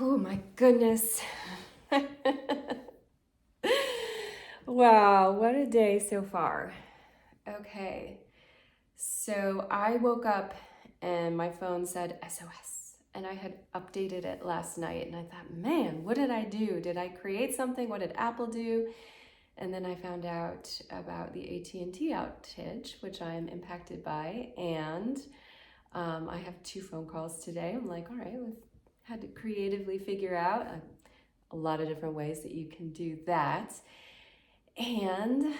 Oh my goodness. Wow, what a day so far. Okay, so I woke up and my phone said SOS, and I had updated it last night, and I thought, man, what did I do? Did I create something? What did Apple do? And then I found out about the AT&T outage, which I am impacted by, and I have 2 phone calls today. I'm like, all right, I've had to creatively figure out a lot of different ways that you can do that. And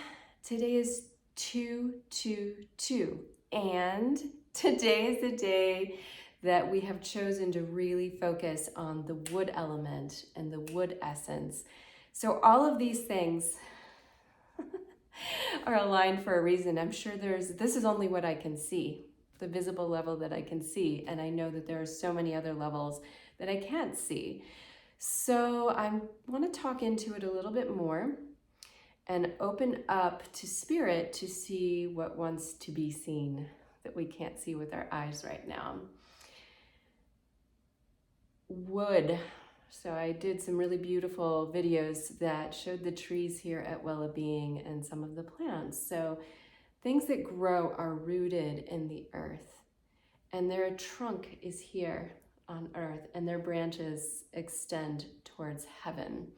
today is 222. And today is the day that we have chosen to really focus on the wood element and the wood essence. So all of these things are aligned for a reason. I'm sure this is only what I can see, the visible level that I can see. And I know that there are so many other levels that I can't see. So I want to talk into it a little bit more and open up to spirit to see what wants to be seen that we can't see with our eyes right now. Wood. So I did some really beautiful videos that showed the trees here at Well-Being and some of the plants. So things that grow are rooted in the earth, and their trunk is here on earth, and their branches extend towards heaven.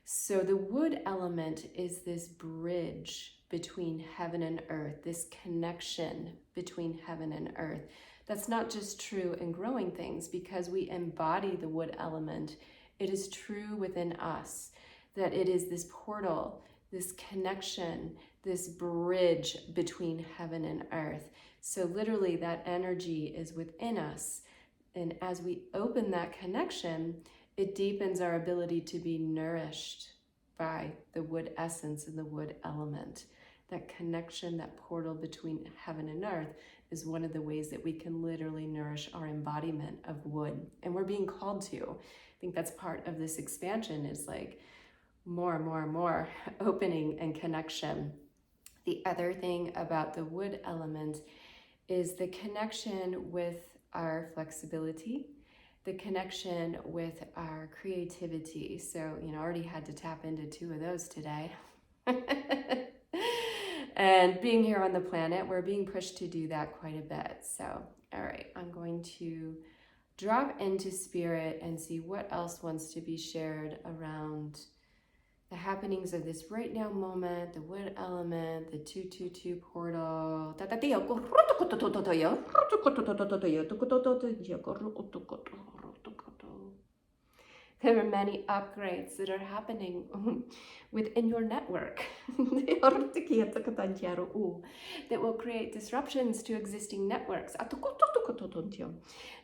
So the wood element is this bridge between heaven and earth, this connection between heaven and earth. That's not just true in growing things because we embody the wood element. It is true within us that it is this portal, this connection, this bridge between heaven and earth. So literally that energy is within us. And as we open that connection, it deepens our ability to be nourished by the wood essence and the wood element. That connection, that portal between heaven and earth is one of the ways that we can literally nourish our embodiment of wood. And we're being called to. I think that's part of this expansion is like more and more and more opening and connection. The other thing about the wood element is the connection with our flexibility, the connection with our creativity. So, I already had to tap into 2 of those today. And being here on the planet, we're being pushed to do that quite a bit. So, all right, I'm going to drop into spirit and see what else wants to be shared around the happenings of this right now moment, the wood element, the 222 portal. There are many upgrades that are happening within your network that will create disruptions to existing networks.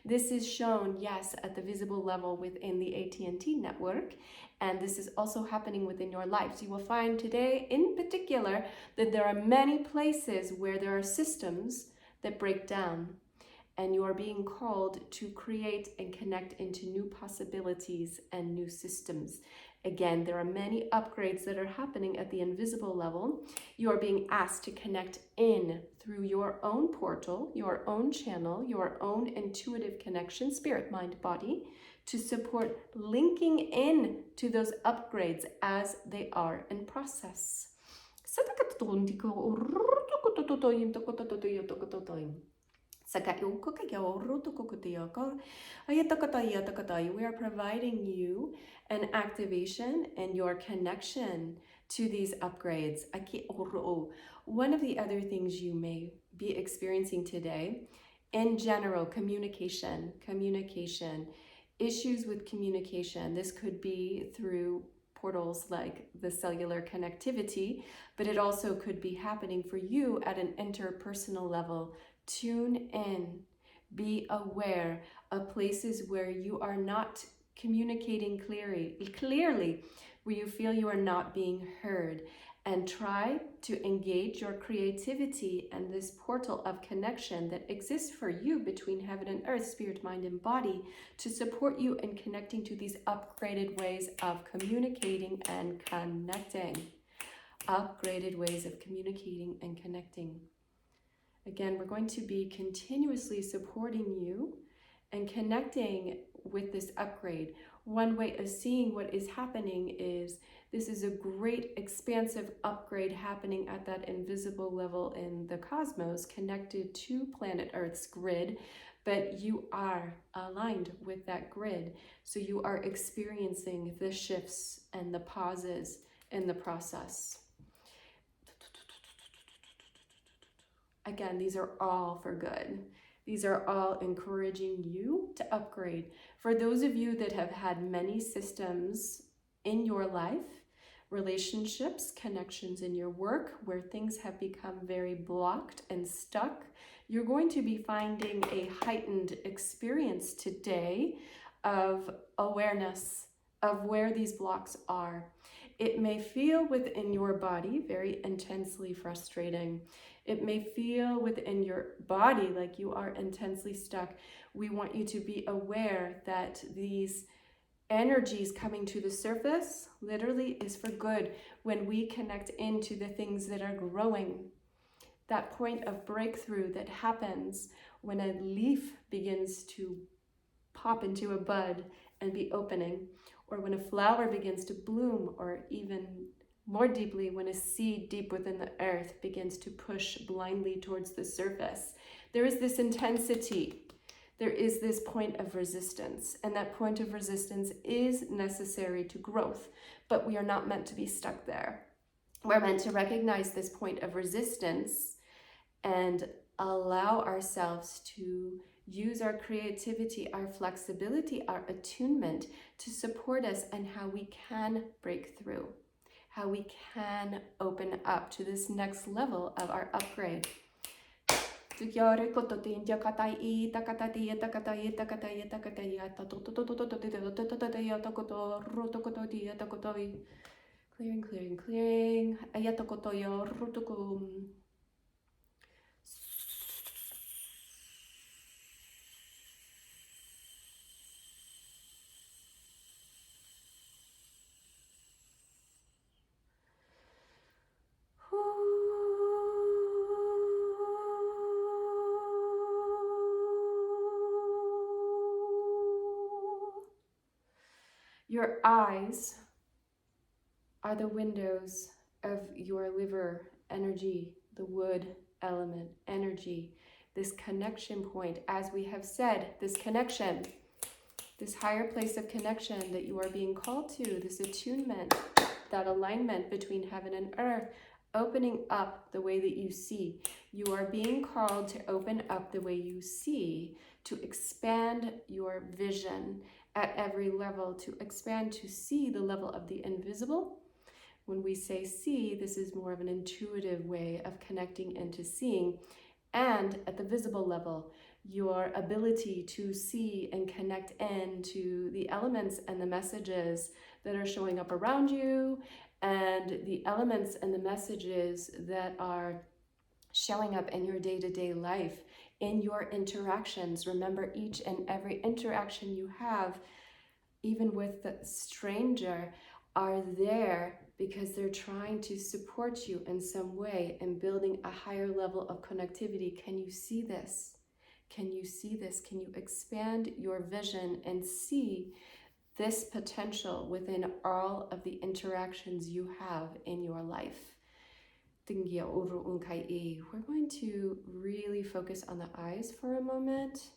This is shown, yes, at the visible level within the AT&T network, and this is also happening within your lives. You will find today in particular that there are many places where there are systems that break down, and you are being called to create and connect into new possibilities and new systems. Again, there are many upgrades that are happening at the invisible level. You are being asked to connect in through your own portal, your own channel, your own intuitive connection, spirit, mind, body, to support linking in to those upgrades as they are in process. We are providing you an activation and your connection to these upgrades. One of the other things you may be experiencing today, in general, communication, issues with communication. This could be through portals like the cellular connectivity, but it also could be happening for you at an interpersonal level. Tune in, be aware of places where you are not communicating clearly, where you feel you are not being heard, and try to engage your creativity and this portal of connection that exists for you between heaven and earth, spirit, mind, and body, to support you in connecting to these upgraded ways of communicating and connecting. Upgraded ways of communicating and connecting. Again, we're going to be continuously supporting you and connecting with this upgrade. One way of seeing what is happening is this is a great expansive upgrade happening at that invisible level in the cosmos, connected to planet Earth's grid, but you are aligned with that grid. So you are experiencing the shifts and the pauses in the process. Again, these are all for good. These are all encouraging you to upgrade. For those of you that have had many systems in your life, relationships, connections in your work, where things have become very blocked and stuck, you're going to be finding a heightened experience today of awareness of where these blocks are. It may feel within your body very intensely frustrating. It may feel within your body like you are intensely stuck. We want you to be aware that these energies coming to the surface literally is for good when we connect into the things that are growing. That point of breakthrough that happens when a leaf begins to pop into a bud and be opening, or when a flower begins to bloom, or even more deeply, when a seed deep within the earth begins to push blindly towards the surface. There is this intensity. There is this point of resistance, and that point of resistance is necessary to growth, but we are not meant to be stuck there. We're meant to recognize this point of resistance and allow ourselves to use our creativity, our flexibility, our attunement to support us and how we can break through, how we can open up to this next level of our upgrade. Clearing, clearing, clearing. Your eyes are the windows of your liver energy, the wood element energy, this connection point. As we have said, this connection, this higher place of connection that you are being called to, this attunement, that alignment between heaven and earth, opening up the way that you see. You are being called to open up the way you see, to expand your vision at every level, to expand to see the level of the invisible. When we say see, this is more of an intuitive way of connecting into seeing. And at the visible level, your ability to see and connect into the elements and the messages that are showing up around you, and the elements and the messages that are showing up in your day-to-day life, in your interactions. Remember, each and every interaction you have, even with the stranger, are there because they're trying to support you in some way and building a higher level of connectivity. Can you see this? Can you see this? Can you expand your vision and see this potential within all of the interactions you have in your life? We're going to really focus on the eyes for a moment.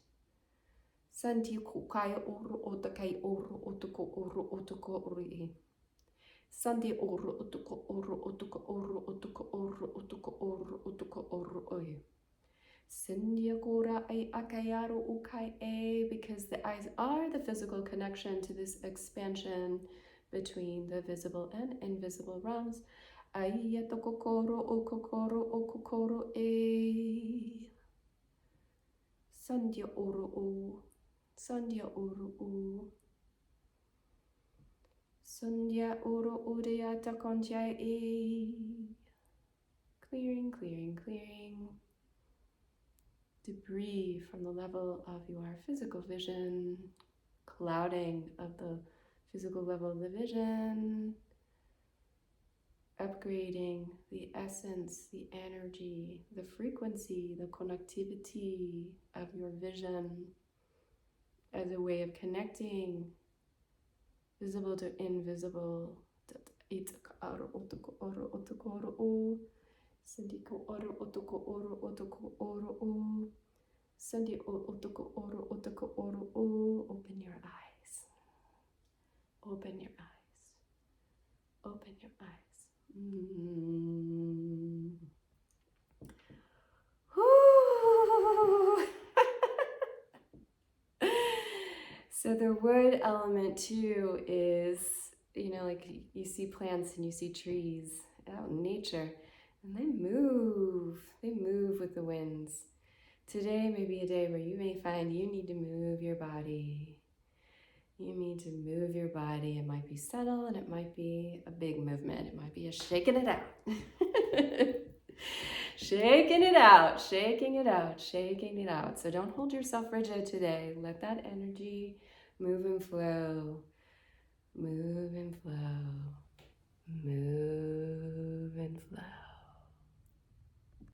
Because the eyes are the physical connection to this expansion between the visible and invisible realms. Sandya oro o, Sandya oro o, Sandya oro udayata konjai e. Clearing, clearing, clearing. Debris from the level of your physical vision, clouding of the physical level of the vision, upgrading the essence, the energy, the frequency, the connectivity of your vision, as a way of connecting visible to invisible. Itaka aro otoko oro otoko oro o. Sandiko oro otoko oro otoko oro o. Sandi o otoko oro o. Open your eyes. Open your eyes. Open your eyes. So the wood element too is, like you see plants and you see trees out in nature, and they move with the winds. Today may be a day where you may find you need to move your body. You need to move your body. It might be subtle and it might be a big movement. It might be a shaking it out. Shaking it out, shaking it out, shaking it out. So don't hold yourself rigid today. Let that energy move and flow. Move and flow.